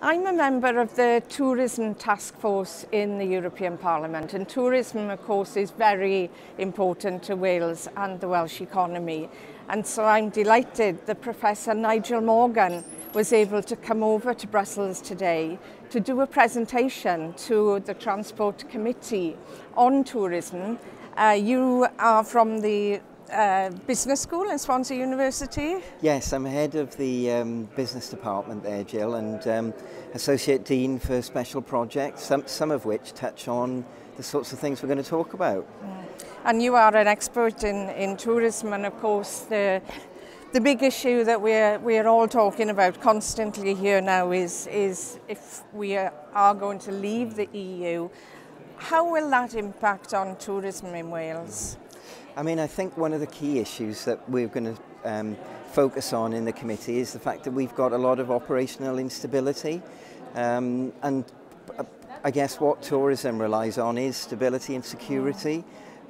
I'm a member of the Tourism Task Force in the European Parliament, and tourism, of course, is very important to Wales and the Welsh economy. And so I'm delighted that Professor Nigel was able to come over to Brussels today to do a presentation to the Transport Committee on tourism. You are from the business school in Swansea University? Yes, I'm head of the business department there, Jill, and Associate Dean for Special Projects, some of which touch on the sorts of things we're going to talk about. And you are an expert in tourism, and of course the big issue that we're all talking about constantly here now is if we are going to leave the EU, how will that impact on tourism in Wales? I mean, I think one of the key issues that we're going to focus on in the committee is the fact that we've got a lot of operational instability, and I guess what tourism relies on is stability and security.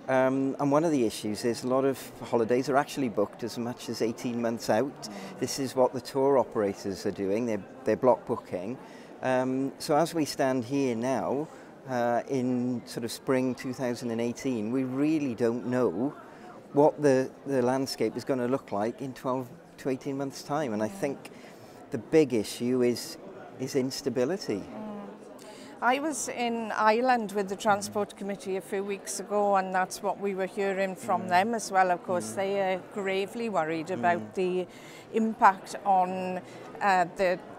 And one of the issues is a lot of holidays are actually booked as much as 18 months out. This is what the tour operators are doing, they're block booking. So as we stand here now, in sort of spring 2018, we really don't know what the landscape is going to look like in 12 to 18 months' time. And I think the big issue is instability. I was in Ireland with the Transport Committee a few weeks ago, and that's what we were hearing from them as well. Of course, they are gravely worried about the impact on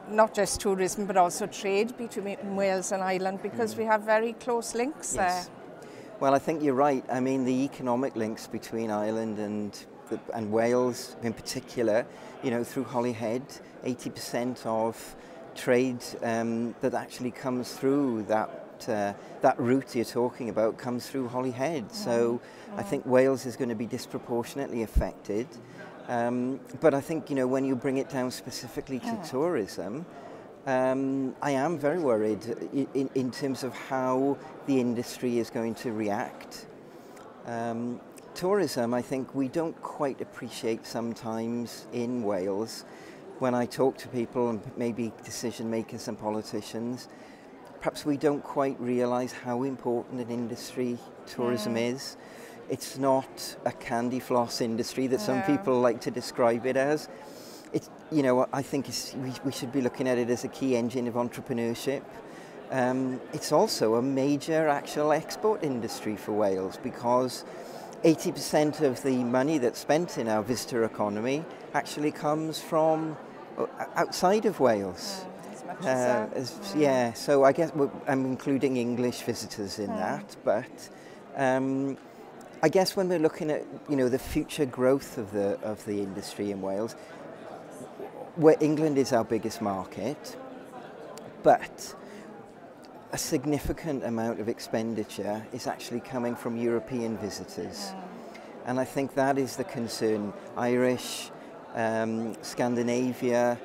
not just tourism but also trade between Wales and Ireland, because we have very close links there. Well, I think you're right. I mean, the economic links between Ireland and Wales in particular, you know, through Holyhead, 80% of trade that actually comes through that route you're talking about comes through Holyhead. So I think Wales is going to be disproportionately affected. But I think, you know, when you bring it down specifically to tourism, I am very worried in terms of how the industry is going to react. Tourism, I think we don't quite appreciate sometimes in Wales. When I talk to people and maybe decision makers and politicians, perhaps we don't quite realise how important an industry tourism is. It's not a candy floss industry that some people like to describe it as. It's, you know, I think we should be looking at it as a key engine of entrepreneurship. It's also a major actual export industry for Wales, because 80% of the money that's spent in our visitor economy actually comes from outside of Wales. As much as that. Yeah, so I guess I'm including English visitors in that, but I guess when we're looking at, you know, the future growth of the industry in Wales, where England is our biggest market, but a significant amount of expenditure is actually coming from European visitors. And I think that is the concern. Irish, Scandinavia,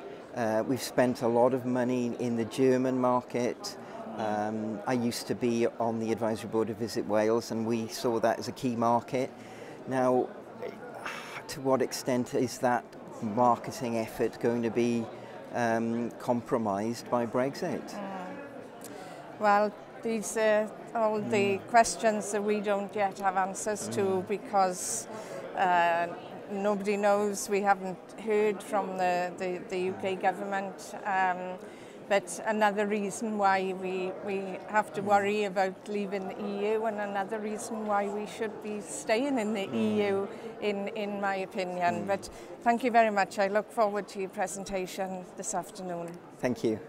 we've spent a lot of money in the German market. I used to be on the advisory board of Visit Wales, and we saw that as a key market. Now, to what extent is that marketing effort going to be compromised by Brexit? Well, these are all the questions that we don't yet have answers to, because nobody knows. We haven't heard from the UK government. But another reason why we have to worry about leaving the EU, and another reason why we should be staying in the EU, in my opinion. But thank you very much. I look forward to your presentation this afternoon. Thank you.